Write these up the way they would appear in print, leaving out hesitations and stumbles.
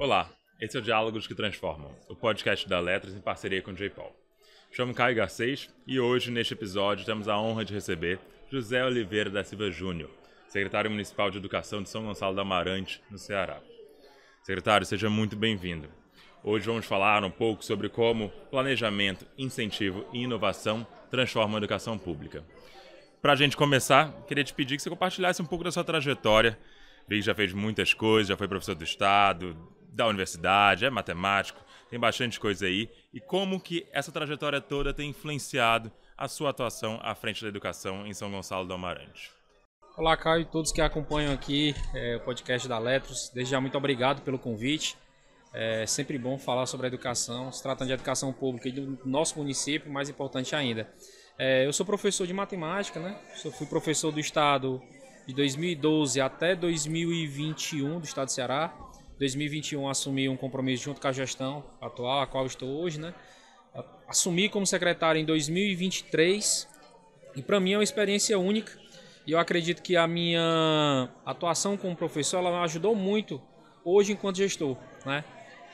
Olá, esse é o Diálogos que Transformam, o podcast da Letras em parceria com o J-Paul. Chamo Caio Garcês e hoje, neste episódio, temos a honra de receber José Oliveira da Silva Júnior, secretário municipal de Educação de São Gonçalo do Amarante, no Ceará. Secretário, seja muito bem-vindo. Hoje vamos falar um pouco sobre como planejamento, incentivo e inovação transformam a educação pública. Para a gente começar, queria te pedir que você compartilhasse um pouco da sua trajetória. Vi que já fez muitas coisas, já foi professor do Estado, da universidade, é matemático, tem bastante coisa aí. E como que essa trajetória toda tem influenciado a sua atuação à frente da educação em São Gonçalo do Amarante? Olá, Caio, e todos que acompanham aqui o podcast da Letros. Desde já, muito obrigado pelo convite. É sempre bom falar sobre a educação, se tratando de educação pública e do nosso município, mais importante ainda. Eu sou professor de matemática, né? Fui professor do Estado de 2012 até 2021 do Estado do Ceará. Em 2021 assumi um compromisso junto com a gestão atual, a qual estou hoje, né? Assumi como secretário em 2023 e para mim é uma experiência única. E eu acredito que a minha atuação como professor ela me ajudou muito hoje enquanto gestor, né?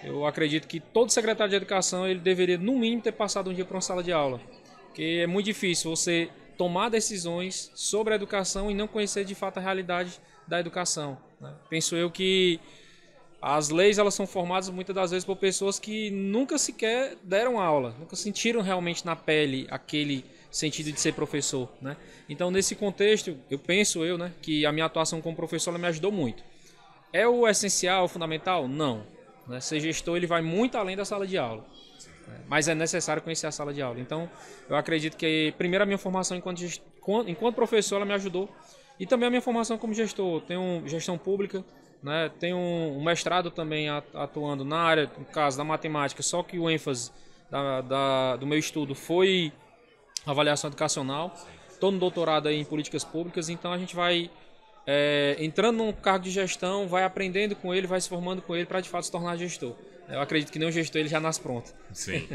Eu acredito que todo secretário de educação ele deveria no mínimo ter passado um dia para uma sala de aula, porque é muito difícil você tomar decisões sobre a educação e não conhecer de fato a realidade da educação, né? Penso eu que as leis elas são formadas muitas das vezes por pessoas que nunca sequer deram aula, nunca sentiram realmente na pele aquele sentido de ser professor, né? Então nesse contexto eu penso né, que a minha atuação como professor ela me ajudou muito. É o essencial, o fundamental? Não, né? Ser gestor ele vai muito além da sala de aula, né? Mas é necessário conhecer a sala de aula. Então eu acredito que primeiro a minha formação enquanto professor ela me ajudou e também a minha formação como gestor. Tenho gestão pública, né? Tenho um mestrado também atuando na área, no caso da matemática, só que o ênfase do meu estudo foi avaliação educacional. Estou no doutorado aí em políticas públicas, então a gente vai entrando num cargo de gestão, vai aprendendo com ele, vai se formando com ele para de fato se tornar gestor. Eu acredito que nenhum gestor ele já nasce pronto. Sim.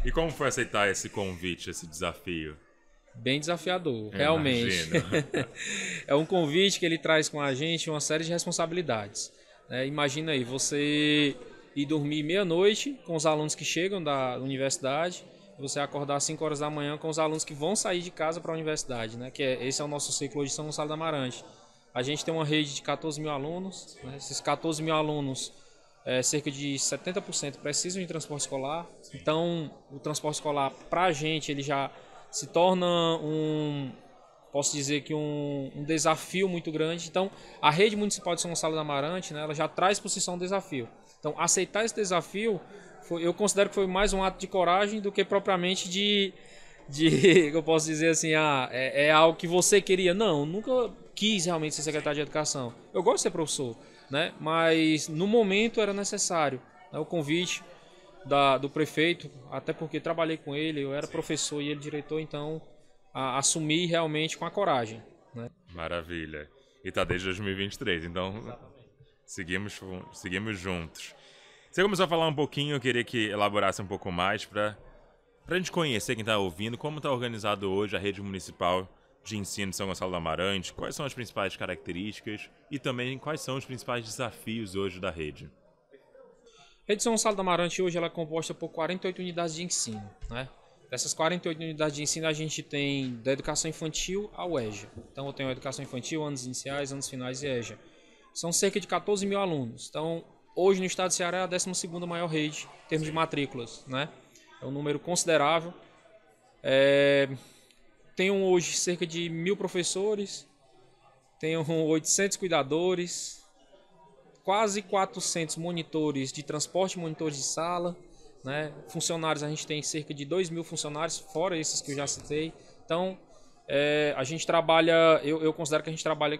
E como foi aceitar esse convite, esse desafio? Bem desafiador, realmente. É um convite que ele traz com a gente uma série de responsabilidades. Imagina aí, você ir dormir meia-noite com os alunos que chegam da universidade, você acordar às 5 horas da manhã com os alunos que vão sair de casa para a universidade, né? Esse é o nosso ciclo hoje de São Gonçalo do Amarante. A gente tem uma rede de 14 mil alunos, né? Esses 14 mil alunos, cerca de 70% precisam de transporte escolar. Então, o transporte escolar, para a gente, ele já se torna posso dizer que um desafio muito grande. Então, a rede municipal de São Gonçalo do Amarante, né, ela já traz por si só um desafio. Então, aceitar esse desafio, eu considero que foi mais um ato de coragem do que propriamente eu posso dizer assim, é algo que você queria. Não, nunca quis realmente ser secretário de educação. Eu gosto de ser professor, né? Mas no momento era necessário, né, o convite do prefeito, até porque trabalhei com ele, eu era professor e ele diretor, então assumi realmente com a coragem, né? Maravilha. E tá desde 2023, então seguimos juntos. Você começou a falar um pouquinho, eu queria que elaborasse um pouco mais para a gente conhecer quem está ouvindo, como está organizado hoje a rede municipal de ensino de São Gonçalo do Amarante, quais são as principais características e também quais são os principais desafios hoje da rede. A rede de São Gonçalo do Amarante hoje ela é composta por 48 unidades de ensino, né? Dessas 48 unidades de ensino a gente tem da educação infantil ao EJA. Então eu tenho a educação infantil, anos iniciais, anos finais e EJA. São cerca de 14 mil alunos. Então hoje no estado do Ceará é a 12ª maior rede em termos de matrículas, né? É um número considerável. Tenho hoje cerca de 1.000 professores, tenho 800 cuidadores, quase 400 monitores de transporte, monitores de sala, né? Funcionários, a gente tem cerca de 2.000 funcionários, fora esses que eu já citei. Então, a gente trabalha, eu considero que a gente trabalha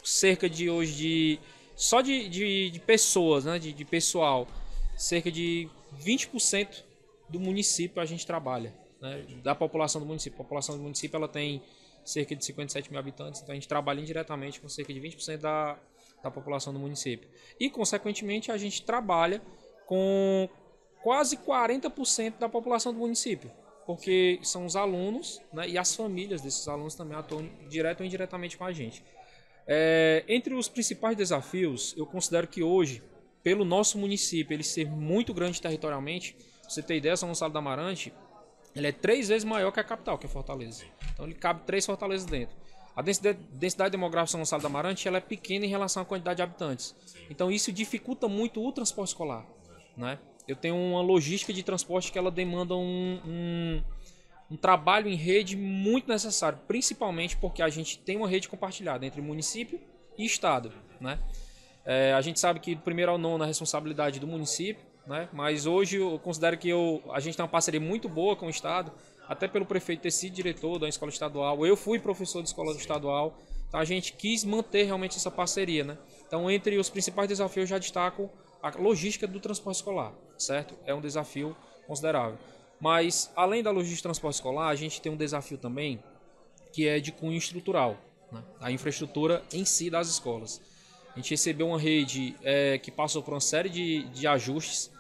cerca de hoje só de pessoas, né? de pessoal, cerca de 20% do município a gente trabalha, né? Da população do município. A população do município ela tem cerca de 57 mil habitantes, então a gente trabalha indiretamente com cerca de 20% da população do município. E, consequentemente, a gente trabalha com quase 40% da população do município, porque são os alunos, né, e as famílias desses alunos também atuam direto ou indiretamente com a gente. Entre os principais desafios, eu considero que hoje pelo nosso município ele ser muito grande territorialmente, pra você ter ideia, São Gonçalo do Amarante, ele é 3 vezes maior que a capital, que é Fortaleza. Então ele cabe 3 Fortalezas dentro. A densidade demográfica de São Gonçalo do Amarante ela é pequena em relação à quantidade de habitantes. Então isso dificulta muito o transporte escolar, né? Eu tenho uma logística de transporte que ela demanda um trabalho em rede muito necessário, principalmente porque a gente tem uma rede compartilhada entre município e estado, né? A gente sabe que do primeiro ao nono é a responsabilidade do município, né? Mas hoje eu considero que a gente tem uma parceria muito boa com o estado, até pelo prefeito ter sido diretor da escola estadual. Eu fui professor de escola estadual, então a gente quis manter realmente essa parceria, né? Então, entre os principais desafios, eu já destaco a logística do transporte escolar, certo? É um desafio considerável. Mas, além da logística do transporte escolar, a gente tem um desafio também, que é de cunho estrutural, né? A infraestrutura em si das escolas. A gente recebeu uma rede que passou por uma série de ajustes,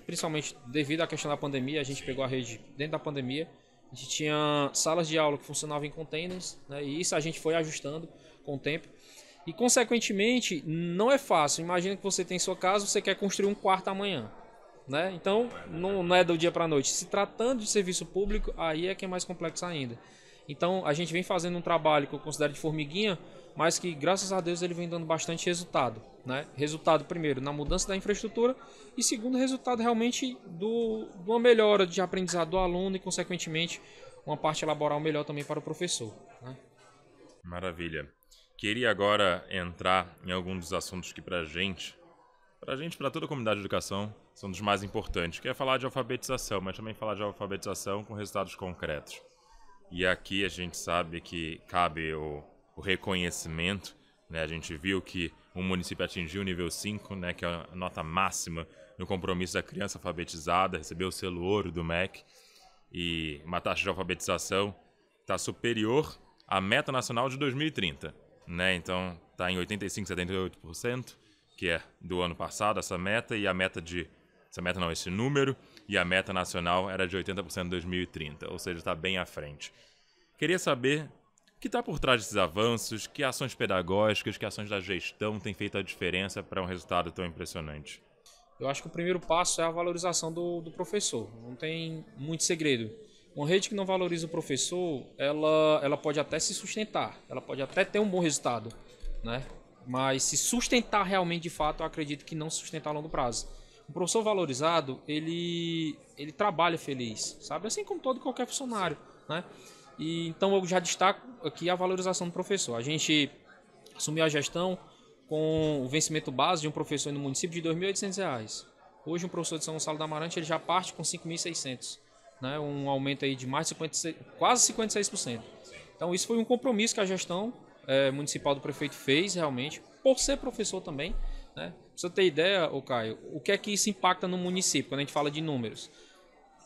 principalmente devido à questão da pandemia. A gente pegou a rede dentro da pandemia. A gente tinha salas de aula que funcionavam em containers, né? E isso a gente foi ajustando com o tempo. E, consequentemente, não é fácil. Imagina que você tem sua casa, você quer construir um quarto amanhã, né? Então, não é do dia para a noite. Se tratando de serviço público, aí é que é mais complexo ainda. Então, a gente vem fazendo um trabalho que eu considero de formiguinha, mas que, graças a Deus, ele vem dando bastante resultado, né? Resultado, primeiro, na mudança da infraestrutura e, segundo, resultado realmente de uma melhora de aprendizado do aluno e, consequentemente, uma parte laboral melhor também para o professor, né? Maravilha. Queria agora entrar em algum dos assuntos que para toda a comunidade de educação, são dos mais importantes, que é falar de alfabetização, mas também falar de alfabetização com resultados concretos. E aqui a gente sabe que cabe o reconhecimento, né? A gente viu que o município atingiu o nível 5, né, que é a nota máxima no compromisso da criança alfabetizada, recebeu o selo ouro do MEC, e uma taxa de alfabetização está superior à meta nacional de 2030, né? Então está em 85%, 78%, que é do ano passado essa meta, e esse número, e a meta nacional era de 80% em 2030, ou seja, está bem à frente. Queria saber o que está por trás desses avanços, que ações pedagógicas, que ações da gestão têm feito a diferença para um resultado tão impressionante. Eu acho que o primeiro passo é a valorização do professor, não tem muito segredo. Uma rede que não valoriza o professor, ela pode até se sustentar, ela pode até ter um bom resultado, né? Mas se sustentar realmente de fato, eu acredito que não se sustentar a longo prazo. O professor valorizado, ele trabalha feliz, sabe? Assim como todo qualquer funcionário, né? E então eu já destaco aqui a valorização do professor. A gente assumiu a gestão com o vencimento base de um professor no município de R$ 2.800. Hoje um professor de São Gonçalo do Amarante ele já parte com 5.600, né? Um aumento aí de mais de quase 56%. Então isso foi um compromisso que a gestão municipal do prefeito fez realmente, por ser professor também, né? Pra você ter ideia, Caio, o que é que isso impacta no município quando a gente fala de números?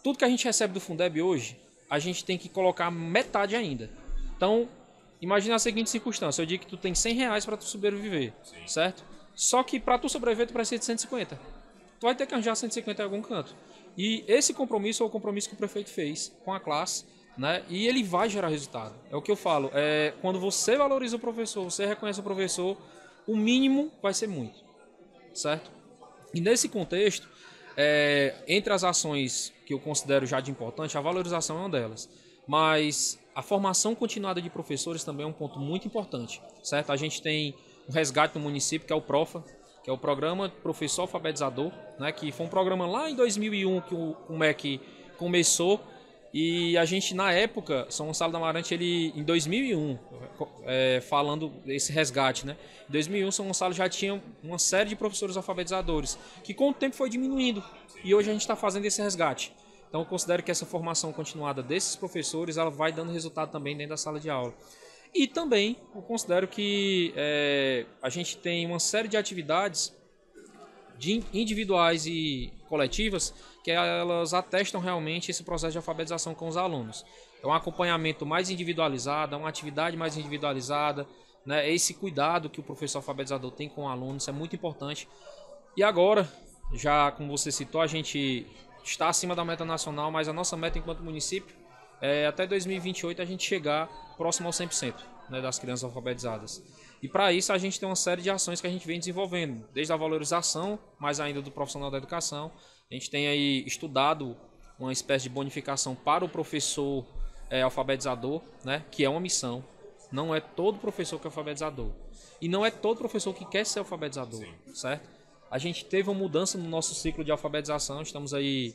Tudo que a gente recebe do Fundeb hoje, a gente tem que colocar metade ainda. Então, imagina a seguinte circunstância, eu digo que tu tem R$100 para tu sobreviver, certo? Só que para tu sobreviver tu precisa de 150. Tu vai ter que arranjar 150 em algum canto. E esse compromisso é o compromisso que o prefeito fez com a classe, né? E ele vai gerar resultado. É o que eu falo, quando você valoriza o professor, você reconhece o professor, o mínimo vai ser muito, certo? E nesse contexto, entre as ações que eu considero já de importante, a valorização é uma delas. Mas a formação continuada de professores também é um ponto muito importante, certo? A gente tem um resgate no município, que é o PROFA, que é o Programa Professor Alfabetizador, né? Que foi um programa lá em 2001 que o MEC começou. E a gente, na época, São Gonçalo do Amarante, em 2001, falando desse resgate, né? Em 2001, São Gonçalo já tinha uma série de professores alfabetizadores, que com o tempo foi diminuindo, e hoje a gente está fazendo esse resgate. Então eu considero que essa formação continuada desses professores, ela vai dando resultado também dentro da sala de aula. E também eu considero que a gente tem uma série de atividades individuais e coletivas que elas atestam realmente esse processo de alfabetização com os alunos. É um acompanhamento mais individualizado, é uma atividade mais individualizada, né? Esse cuidado que o professor alfabetizador tem com o aluno, isso é muito importante. E agora, já como você citou, a gente está acima da meta nacional, mas a nossa meta enquanto município é até 2028 a gente chegar próximo ao 100%, né, das crianças alfabetizadas. E para isso a gente tem uma série de ações que a gente vem desenvolvendo, desde a valorização, mais ainda do profissional da educação. A gente tem aí estudado uma espécie de bonificação para o professor alfabetizador, né, que é uma missão. Não é todo professor que é alfabetizador. E não é todo professor que quer ser alfabetizador, certo? A gente teve uma mudança no nosso ciclo de alfabetização. Estamos aí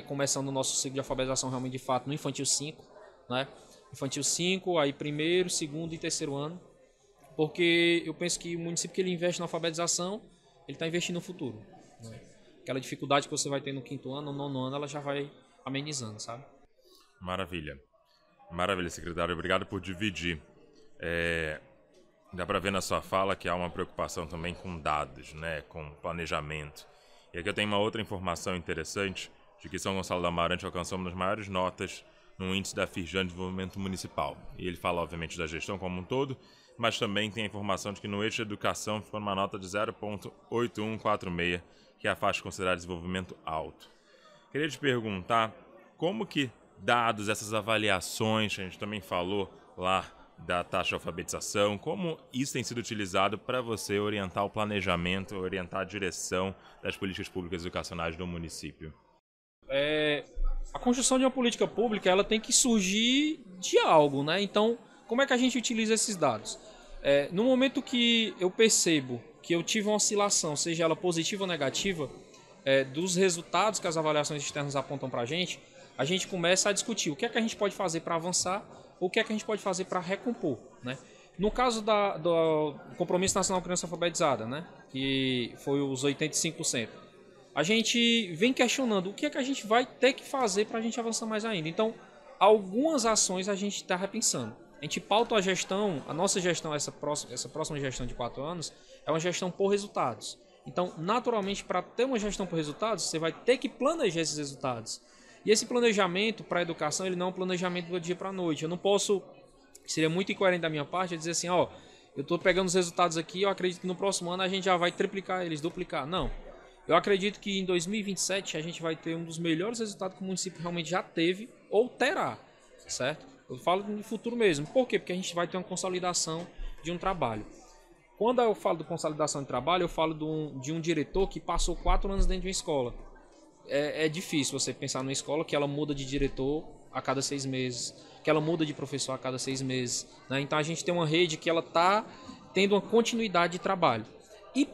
começando o nosso ciclo de alfabetização realmente de fato no Infantil 5, né? Infantil 5, aí primeiro, segundo e terceiro ano. Porque eu penso que o município que ele investe na alfabetização, ele está investindo no futuro, né? Aquela dificuldade que você vai ter no quinto ano, no nono ano, ela já vai amenizando, sabe? Maravilha. Maravilha, secretário. Obrigado por dividir. Dá para ver na sua fala que há uma preocupação também com dados, né? Com planejamento. E aqui eu tenho uma outra informação interessante de que São Gonçalo do Amarante alcançou uma das maiores notas no índice da Firjan de Desenvolvimento Municipal. E ele fala, obviamente, da gestão como um todo, mas também tem a informação de que no eixo de educação ficou numa nota de 0,8146, que é a faixa considerada de desenvolvimento alto. Queria te perguntar como que, dados essas avaliações, que a gente também falou lá da taxa de alfabetização, como isso tem sido utilizado para você orientar o planejamento, orientar a direção das políticas públicas educacionais do município? A construção de uma política pública, ela tem que surgir de algo, né? Então, como é que a gente utiliza esses dados? No momento que eu percebo que eu tive uma oscilação, seja ela positiva ou negativa, dos resultados que as avaliações externas apontam para a gente começa a discutir o que é que a gente pode fazer para avançar ou o que é que a gente pode fazer para recompor, né? No caso do Compromisso Nacional Criança Alfabetizada, né, que foi os 85%, a gente vem questionando o que é que a gente vai ter que fazer para a gente avançar mais ainda. Então, algumas ações a gente está repensando. A gente pauta a gestão, a nossa gestão, essa próxima gestão de 4 anos, é uma gestão por resultados. Então, naturalmente, para ter uma gestão por resultados, você vai ter que planejar esses resultados. E esse planejamento para a educação, ele não é um planejamento do dia para a noite. Eu não posso, seria muito incoerente da minha parte, dizer assim, ó, eu estou pegando os resultados aqui, eu acredito que no próximo ano a gente já vai triplicar eles, duplicar. Não. Eu acredito que em 2027 a gente vai ter um dos melhores resultados que o município realmente já teve ou terá, certo? Eu falo no futuro mesmo. Por quê? Porque a gente vai ter uma consolidação de um trabalho. Quando eu falo de consolidação de trabalho, eu falo de um diretor que passou 4 anos dentro de uma escola. É difícil você pensar numa escola que ela muda de diretor a cada 6 meses, que ela muda de professor a cada 6 meses, né? Então a gente tem uma rede que ela está tendo uma continuidade de trabalho. E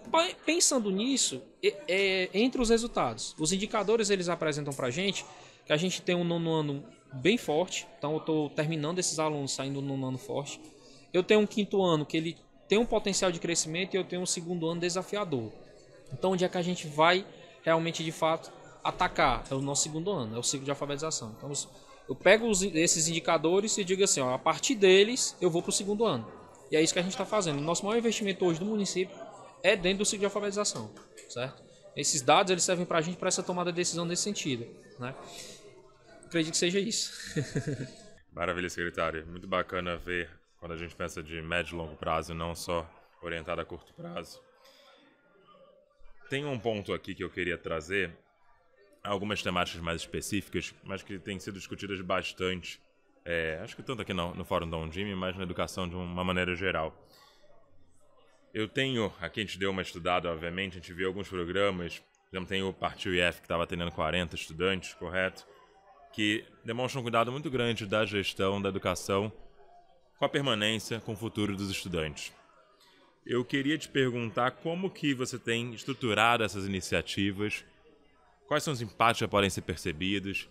pensando nisso, entre os resultados, os indicadores eles apresentam para a gente que a gente tem um nono ano bem forte. Então eu estou terminando esses alunos saindo no nono ano forte. Eu tenho um quinto ano que ele tem um potencial de crescimento e eu tenho um segundo ano desafiador. Então onde é que a gente vai realmente de fato atacar? É o nosso segundo ano, é o ciclo de alfabetização. Então eu pego esses indicadores e digo assim, ó, a partir deles eu vou para o segundo ano. E é isso que a gente está fazendo. O nosso maior investimento hoje do município é dentro do ciclo de alfabetização, certo? Esses dados eles servem para a gente para essa tomada de decisão nesse sentido, né? Acredito que seja isso. Maravilha, secretário. Muito bacana ver quando a gente pensa de médio e longo prazo, não só orientado a curto prazo. Tem um ponto aqui que eu queria trazer, algumas temáticas mais específicas, mas que têm sido discutidas bastante, acho que tanto aqui no Fórum Dom Jimmy, mas na educação de uma maneira geral. Eu tenho, aqui a gente deu uma estudada, obviamente, a gente viu alguns programas, por exemplo, tem o Partiu IF, que estava atendendo 40 estudantes, correto? Que demonstram um cuidado muito grande da gestão da educação com a permanência, com o futuro dos estudantes. Eu queria te perguntar como que você tem estruturado essas iniciativas, quais são os impactos que já podem ser percebidos,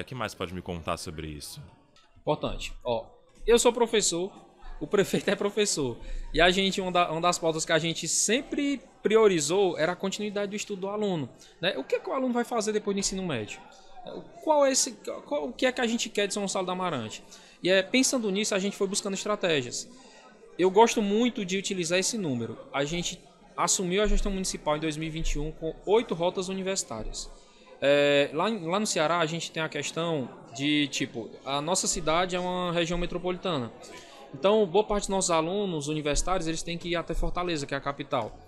o que mais pode me contar sobre isso? Importante. Eu sou professor, o prefeito é professor, e a gente, uma das pautas que a gente sempre priorizou era a continuidade do estudo do aluno, né? O que é que o aluno vai fazer depois do ensino médio? O que é que a gente quer de São Gonçalo do Amarante? E pensando nisso, a gente foi buscando estratégias. Eu gosto muito de utilizar esse número. A gente assumiu a gestão municipal em 2021 com 8 rotas universitárias. Lá no Ceará, a gente tem a questão de, a nossa cidade é uma região metropolitana. Então, boa parte dos nossos alunos universitários, eles têm que ir até Fortaleza, que é a capital.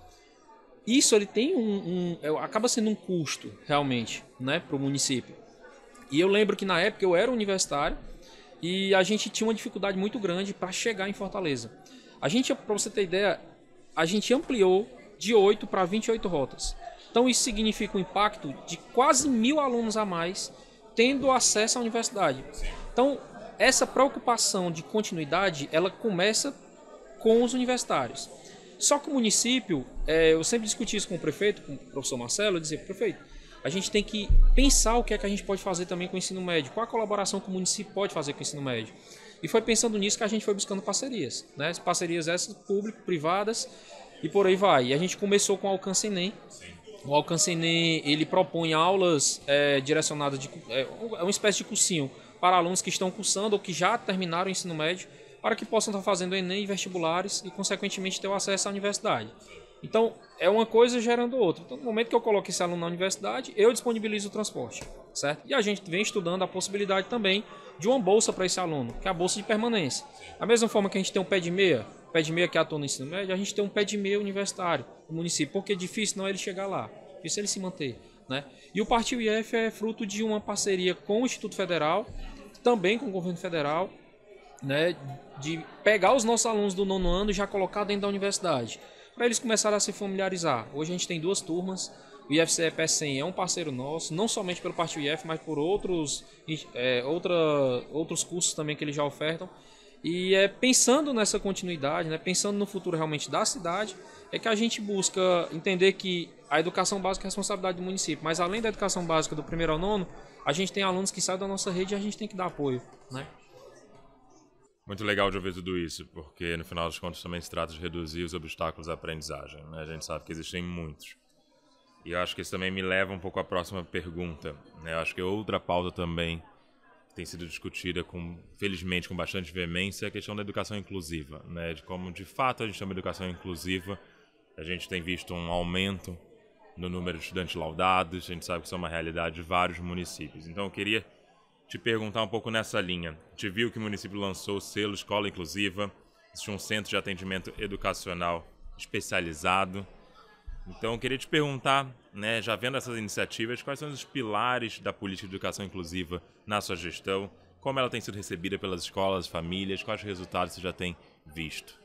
Isso ele tem acaba sendo um custo, realmente, né, para o município. E eu lembro que na época eu era universitário e a gente tinha uma dificuldade muito grande para chegar em Fortaleza. Para você ter ideia, a gente ampliou de 8 para 28 rotas. Então isso significa um impacto de quase 1.000 alunos a mais tendo acesso à universidade. Então essa preocupação de continuidade, ela começa com os universitários. Só que o município, eu sempre discuti isso com o prefeito, com o professor Marcelo, eu dizia, prefeito, a gente tem que pensar o que é que a gente pode fazer também com o ensino médio, qual a colaboração que o município pode fazer com o ensino médio. E foi pensando nisso que a gente foi buscando parcerias, né? Parcerias essas público-privadas e por aí vai. E a gente começou com o Alcance Enem. O Alcance Enem, ele propõe aulas direcionadas, uma espécie de cursinho para alunos que estão cursando ou que já terminaram o ensino médio, para que possam estar fazendo Enem e vestibulares e, consequentemente, ter o acesso à universidade. Então, é uma coisa gerando outra. Então, no momento que eu coloco esse aluno na universidade, eu disponibilizo o transporte, certo? E a gente vem estudando a possibilidade também de uma bolsa para esse aluno, que é a bolsa de permanência. Da mesma forma que a gente tem um pé de meia que atua no ensino médio, a gente tem um pé de meia universitário no município, porque é difícil não ele chegar lá, difícil ele se manter, né? E o Partiu IF é fruto de uma parceria com o Instituto Federal, também com o governo federal, né, de pegar os nossos alunos do 9º ano e já colocar dentro da universidade, para eles começarem a se familiarizar. Hoje a gente tem 2 turmas, o IFCE PE100 é um parceiro nosso, não somente pelo Partiu IF, mas por outros cursos também que eles já ofertam. E pensando nessa continuidade, né, pensando no futuro realmente da cidade, é que a gente busca entender que a educação básica é responsabilidade do município, mas além da educação básica do 1º ao 9º, a gente tem alunos que saem da nossa rede e a gente tem que dar apoio, né? Muito legal de ouvir tudo isso, porque no final das contas também se trata de reduzir os obstáculos à aprendizagem, né? A gente sabe que existem muitos. E eu acho que isso também me leva um pouco à próxima pergunta, né? Eu acho que outra pauta também que tem sido discutida, felizmente com bastante veemência, é a questão da educação inclusiva, né? De como de fato a gente tem uma educação inclusiva. A gente tem visto um aumento no número de estudantes laudados, a gente sabe que isso é uma realidade de vários municípios. Então eu queria te perguntar um pouco nessa linha. A gente viu que o município lançou o selo Escola Inclusiva, existe um centro de atendimento educacional especializado. Então eu queria te perguntar, né, já vendo essas iniciativas, quais são os pilares da política de educação inclusiva na sua gestão, como ela tem sido recebida pelas escolas, famílias, quais resultados você já tem visto?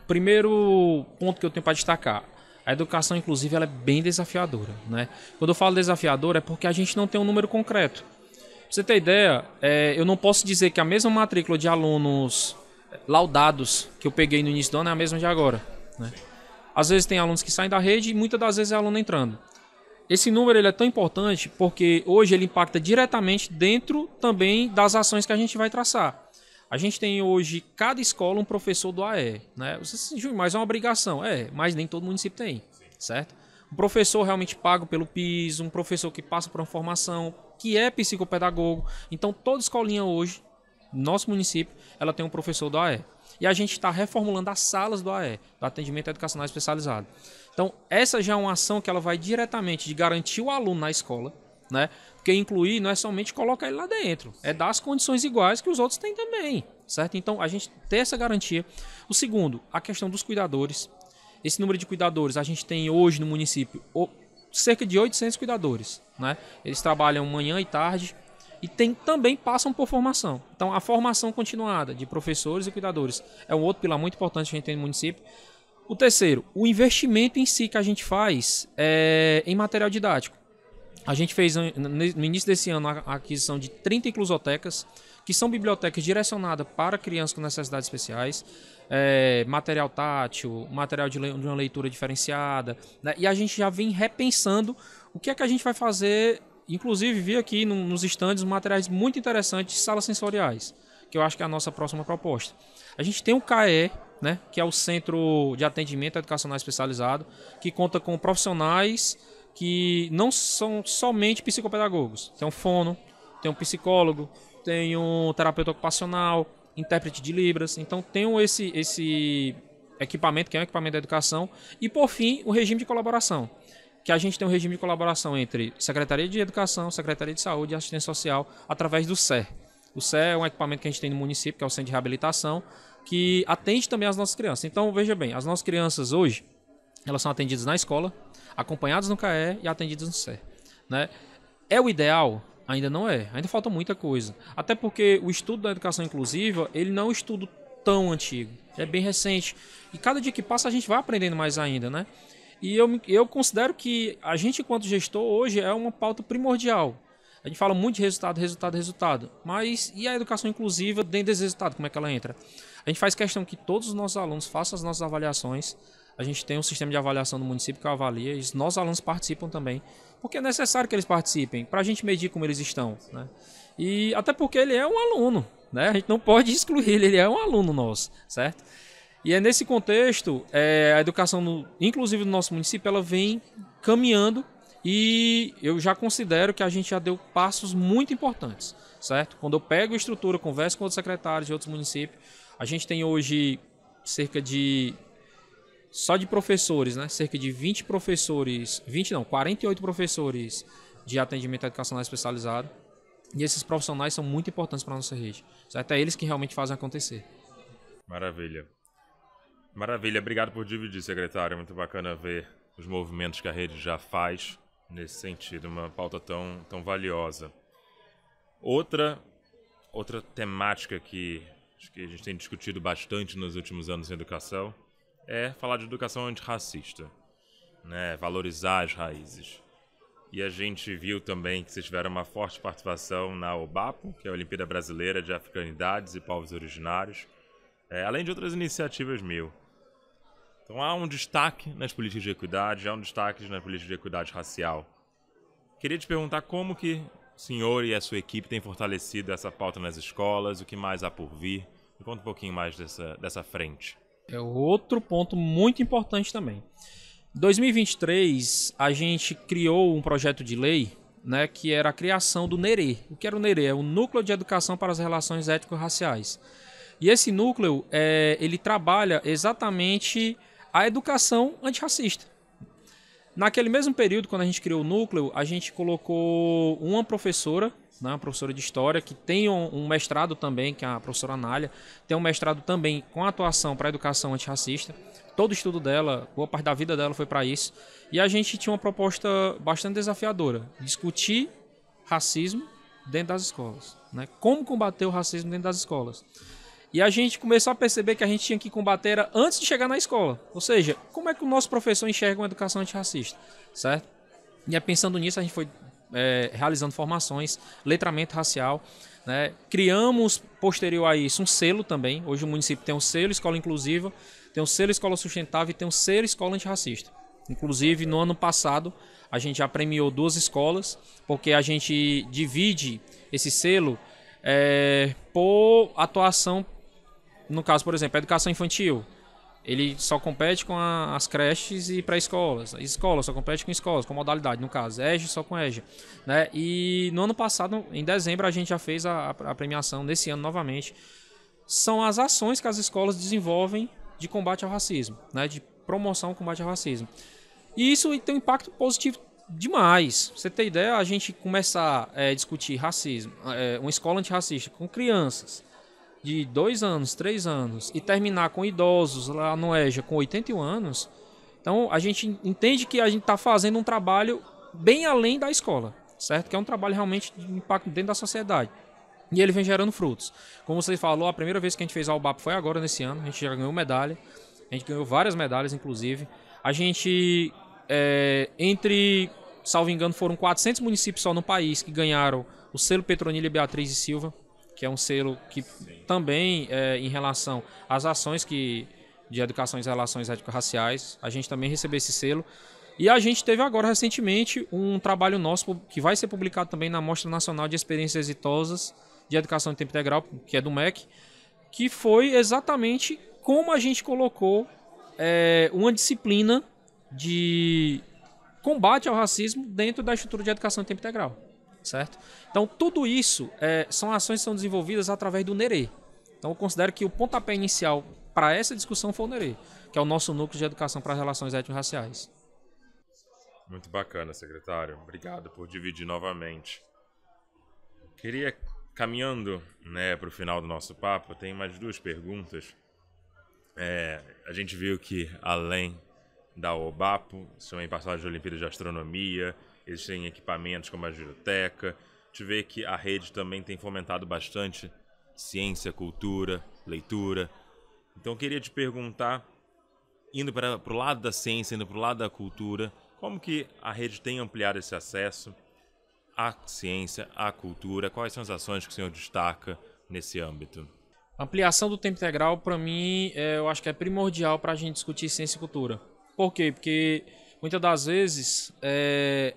Primeiro ponto que eu tenho para destacar, a educação inclusiva ela é bem desafiadora, né? Quando eu falo desafiadora é porque a gente não tem um número concreto. Pra você ter ideia, eu não posso dizer que a mesma matrícula de alunos laudados que eu peguei no início do ano é a mesma de agora, né? Às vezes tem alunos que saem da rede e muitas das vezes é aluno entrando. Esse número ele é tão importante porque hoje ele impacta diretamente dentro também das ações que a gente vai traçar. A gente tem hoje, cada escola, um professor do AE, né? Mas é uma obrigação, mas nem todo município tem, certo? Um professor realmente pago pelo PIS, um professor que passa por uma formação, que é psicopedagogo. Então, toda escolinha hoje, no nosso município, ela tem um professor do AE. E a gente está reformulando as salas do AE, do Atendimento Educacional Especializado. Então, essa já é uma ação que ela vai diretamente de garantir o aluno na escola, né? Porque incluir não é somente colocar ele lá dentro, é dar as condições iguais que os outros têm também, certo? Então, a gente tem essa garantia. O segundo, a questão dos cuidadores. Esse número de cuidadores, a gente tem hoje no município cerca de 800 cuidadores, né? Eles trabalham manhã e tarde e também passam por formação. Então, a formação continuada de professores e cuidadores é um outro pilar muito importante que a gente tem no município. O terceiro, o investimento em si que a gente faz em material didático. A gente fez, no início desse ano, a aquisição de 30 inclusotecas, que são bibliotecas direcionadas para crianças com necessidades especiais, material tátil, material de uma leitura diferenciada, né? E a gente já vem repensando o que é que a gente vai fazer. Inclusive, vi aqui nos estandes materiais muito interessantes de salas sensoriais, que eu acho que é a nossa próxima proposta. A gente tem o CAE, né, que é o Centro de Atendimento Educacional Especializado, que conta com profissionais que não são somente psicopedagogos. Tem um fono, tem um psicólogo, tem um terapeuta ocupacional, intérprete de Libras. Então tem esse equipamento, que é um equipamento da educação. E por fim, o regime de colaboração, que a gente tem um regime de colaboração entre Secretaria de Educação, Secretaria de Saúde e Assistência Social através do SER. O SER é um equipamento que a gente tem no município, que é o Centro de Reabilitação, que atende também as nossas crianças. Então, veja bem, as nossas crianças hoje, elas são atendidas na escola, acompanhadas no CAE e atendidas no SER, né? É o ideal? Ainda não é. Ainda falta muita coisa. Até porque o estudo da educação inclusiva, ele não é um estudo tão antigo, é bem recente. E cada dia que passa a gente vai aprendendo mais ainda, né? E eu considero que a gente, enquanto gestor, hoje é uma pauta primordial. A gente fala muito de resultado, resultado, resultado. Mas e a educação inclusiva dentro desse resultado, como é que ela entra? A gente faz questão que todos os nossos alunos façam as nossas avaliações. A gente tem um sistema de avaliação do município que avalia, e os nossos alunos participam também. Porque é necessário que eles participem, para a gente medir como eles estão, né? E até porque ele é um aluno, né? A gente não pode excluir ele é um aluno nosso, certo? E é nesse contexto, a educação, inclusive no nosso município, ela vem caminhando e eu já considero que a gente já deu passos muito importantes, certo? Quando eu pego a estrutura, converso com outros secretários de outros municípios, a gente tem hoje cerca de, só de professores, né? Cerca de 20 professores, 48 professores de atendimento educacional especializado. E esses profissionais são muito importantes para a nossa rede, certo? É eles que realmente fazem acontecer. Maravilha. Maravilha, obrigado por dividir, secretário. É muito bacana ver os movimentos que a rede já faz nesse sentido, uma pauta tão valiosa. Outra temática que acho que a gente tem discutido bastante nos últimos anos em educação é falar de educação antirracista, né? Valorizar as raízes. E a gente viu também que vocês tiveram uma forte participação na OBAPO, que é a Olimpíada Brasileira de Africanidades e Povos Originários, além de outras iniciativas mil. Então há um destaque nas políticas de equidade, há um destaque na política de equidade racial. Queria te perguntar como que o senhor e a sua equipe têm fortalecido essa pauta nas escolas, o que mais há por vir. Me conta um pouquinho mais dessa frente. É outro ponto muito importante também. Em 2023, a gente criou um projeto de lei, né, que era a criação do NERE. O que era o NERE? É o Núcleo de Educação para as Relações Étnico-Raciais. E esse núcleo, ele trabalha exatamente a educação antirracista. Naquele mesmo período, quando a gente criou o núcleo, a gente colocou uma professora, né, uma professora de História, que tem um mestrado também, que é a professora Anália, tem um mestrado também com atuação para a educação antirracista. Todo o estudo dela, boa parte da vida dela foi para isso. E a gente tinha uma proposta bastante desafiadora, discutir racismo dentro das escolas, né? Como combater o racismo dentro das escolas. E a gente começou a perceber que a gente tinha que combater antes de chegar na escola. Ou seja, como é que o nosso professor enxerga uma educação antirracista, certo? E pensando nisso, a gente foi realizando formações, letramento racial, né? Criamos, posterior a isso, um selo também. Hoje o município tem um selo Escola Inclusiva, tem um selo Escola Sustentável e tem um selo Escola Antirracista. Inclusive, no ano passado, a gente já premiou 2 escolas, porque a gente divide esse selo por atuação. No caso, por exemplo, a educação infantil, ele só compete com as creches e pré-escolas. Escola só compete com escolas, com modalidade, no caso. EJA só com EJA, né? E no ano passado, em dezembro, a gente já fez a premiação, nesse ano novamente. São as ações que as escolas desenvolvem de combate ao racismo, né? De promoção ao combate ao racismo. E isso tem um impacto positivo demais. Pra você ter ideia, a gente começar a discutir racismo, uma escola antirracista com crianças de 2 anos, 3 anos, e terminar com idosos lá no EJA com 81 anos, então a gente entende que a gente está fazendo um trabalho bem além da escola, certo? Que é um trabalho realmente de impacto dentro da sociedade. E ele vem gerando frutos. Como você falou, a primeira vez que a gente fez a UBAP foi agora nesse ano, a gente já ganhou medalha, a gente ganhou várias medalhas, inclusive. A gente, salvo engano, foram 400 municípios só no país que ganharam o selo Petronila Beatriz e Silva, que é um selo que também em relação às ações de educação e relações étnico-raciais, a gente também recebeu esse selo. E a gente teve agora recentemente um trabalho nosso que vai ser publicado também na Mostra Nacional de Experiências Exitosas de Educação em Tempo Integral, que é do MEC, que foi exatamente como a gente colocou uma disciplina de combate ao racismo dentro da estrutura de educação em tempo integral. Certo? Então, tudo isso são ações que são desenvolvidas através do NERE. Então, eu considero que o pontapé inicial para essa discussão foi o NERE, que é o nosso núcleo de educação para as relações étnico-raciais. Muito bacana, secretário. Obrigado por dividir novamente. Queria, caminhando, né, para o final do nosso papo, tem mais 2 perguntas. A gente viu que, além da OBAPO, também passaram de Olimpíada de Astronomia, existem equipamentos como a Giroteca. A gente vê que a rede também tem fomentado bastante ciência, cultura, leitura. Então eu queria te perguntar, indo para o lado da ciência, indo para o lado da cultura, como que a rede tem ampliado esse acesso à ciência, à cultura? Quais são as ações que o senhor destaca nesse âmbito? A ampliação do tempo integral, para mim, eu acho que é primordial para a gente discutir ciência e cultura. Por quê? Porque muitas das vezes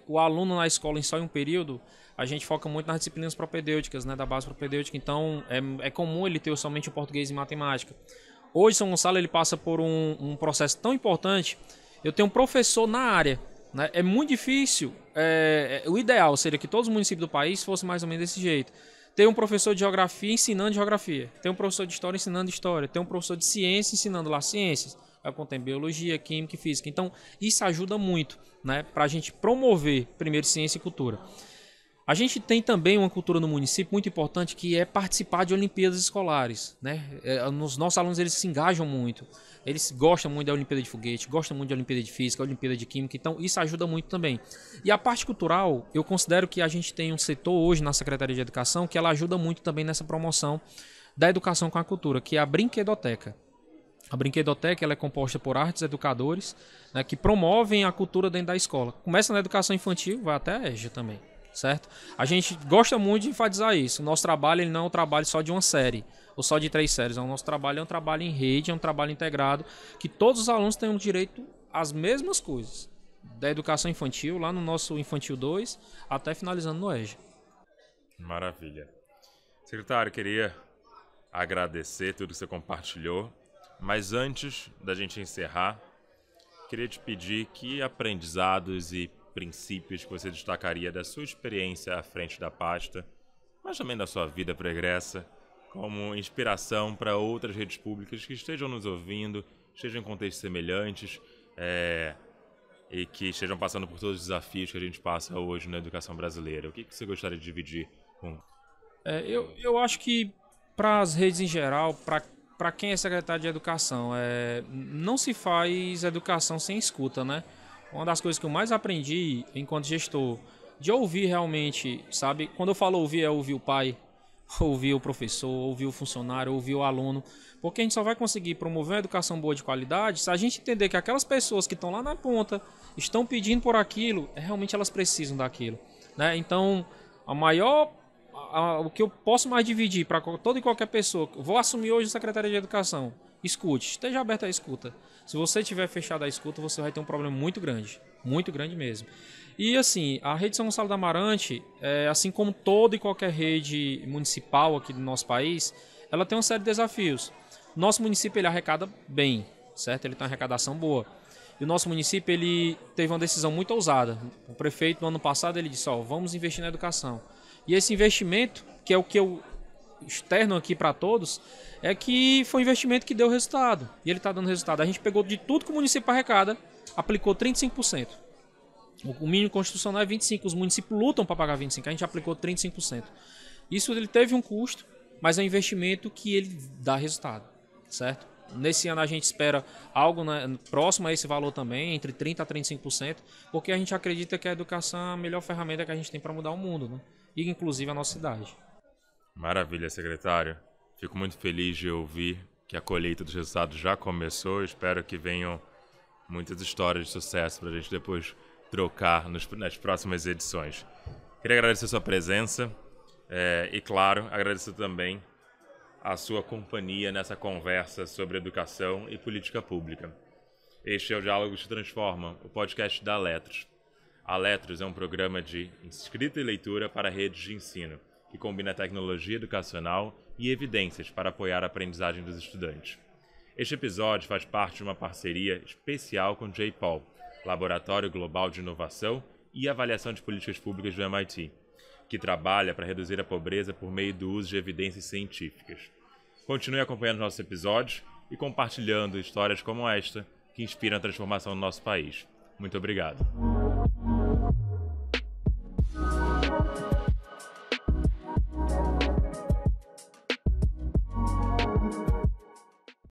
o aluno na escola, em só um período, a gente foca muito nas disciplinas propedêuticas, né, da base propedêutica, então é comum ele ter somente o português e matemática. Hoje, São Gonçalo ele passa por um processo tão importante. Eu tenho um professor na área, né? É muito difícil. O ideal seria que todos os municípios do país fossem mais ou menos desse jeito. Tem um professor de geografia ensinando geografia. Tem um professor de história ensinando história. Tem um professor de ciência ensinando lá ciências. Contém biologia, química e física. Então, isso ajuda muito, né, para a gente promover, primeiro, ciência e cultura. A gente tem também uma cultura no município muito importante, que é participar de Olimpíadas escolares, né? Os nossos alunos eles se engajam muito, eles gostam muito da Olimpíada de Foguete, gostam muito da Olimpíada de Física, da Olimpíada de Química, então isso ajuda muito também. E a parte cultural, eu considero que a gente tem um setor hoje na Secretaria de Educação que ela ajuda muito também nessa promoção da educação com a cultura, que é a Brinquedoteca. A Brinquedoteca ela é composta por artes educadores, né, que promovem a cultura dentro da escola. Começa na educação infantil, vai até a EJA também. Certo? A gente gosta muito de enfatizar isso. O nosso trabalho ele não é um trabalho só de uma série, ou só de 3 séries. O nosso trabalho é um trabalho em rede, é um trabalho integrado, que todos os alunos tenham direito às mesmas coisas. Da educação infantil, lá no nosso Infantil 2, até finalizando no EJA. Maravilha. Secretário, queria agradecer tudo que você compartilhou, mas antes da gente encerrar, queria te pedir que aprendizados e princípios que você destacaria da sua experiência à frente da pasta, mas também da sua vida pregressa, como inspiração para outras redes públicas que estejam nos ouvindo, estejam em contextos semelhantes e que estejam passando por todos os desafios que a gente passa hoje na educação brasileira. O que você gostaria de dividir com? Eu acho que para as redes em geral, para quem é secretário de educação, não se faz educação sem escuta, né? Uma das coisas que eu mais aprendi enquanto gestor, de ouvir realmente, sabe? Quando eu falo ouvir, é ouvir o pai, ouvir o professor, ouvir o funcionário, ouvir o aluno. Porque a gente só vai conseguir promover uma educação boa de qualidade se a gente entender que aquelas pessoas que estão lá na ponta, estão pedindo por aquilo, realmente elas precisam daquilo, né? Então, o que eu posso mais dividir para toda e qualquer pessoa, vou assumir hoje a Secretaria de Educação, escute, esteja aberto à escuta. Se você estiver fechado à escuta, você vai ter um problema muito grande mesmo. E assim, a rede São Gonçalo da Amarante, assim como toda e qualquer rede municipal aqui do nosso país, ela tem uma série de desafios. Nosso município ele arrecada bem, certo? Ele tem uma arrecadação boa. E o nosso município ele teve uma decisão muito ousada. O prefeito no ano passado ele disse, vamos investir na educação. E esse investimento, que é o que eu externo aqui para todos, é que foi um investimento que deu resultado. E ele está dando resultado. A gente pegou de tudo que o município arrecada, aplicou 35%. O mínimo constitucional é 25%. Os municípios lutam para pagar 25%. A gente aplicou 35%. Isso ele teve um custo, mas é um investimento que ele dá resultado. Certo? Nesse ano a gente espera algo próximo a esse valor também, entre 30% a 35%, porque a gente acredita que a educação é a melhor ferramenta que a gente tem para mudar o mundo, né? E inclusive a nossa cidade. Maravilha, secretário. Fico muito feliz de ouvir que a colheita dos resultados já começou. Espero que venham muitas histórias de sucesso para a gente depois trocar nas próximas edições. Queria agradecer a sua presença e, claro, agradecer também a sua companhia nessa conversa sobre educação e política pública. Este é o Diálogos que Transformam, o podcast da Letros. A Letros é um programa de escrita e leitura para redes de ensino, que combina tecnologia educacional e evidências para apoiar a aprendizagem dos estudantes. Este episódio faz parte de uma parceria especial com o J-POL, Laboratório Global de Inovação e Avaliação de Políticas Públicas do MIT, que trabalha para reduzir a pobreza por meio do uso de evidências científicas. Continue acompanhando nossos episódios e compartilhando histórias como esta que inspiram a transformação do nosso país. Muito obrigado.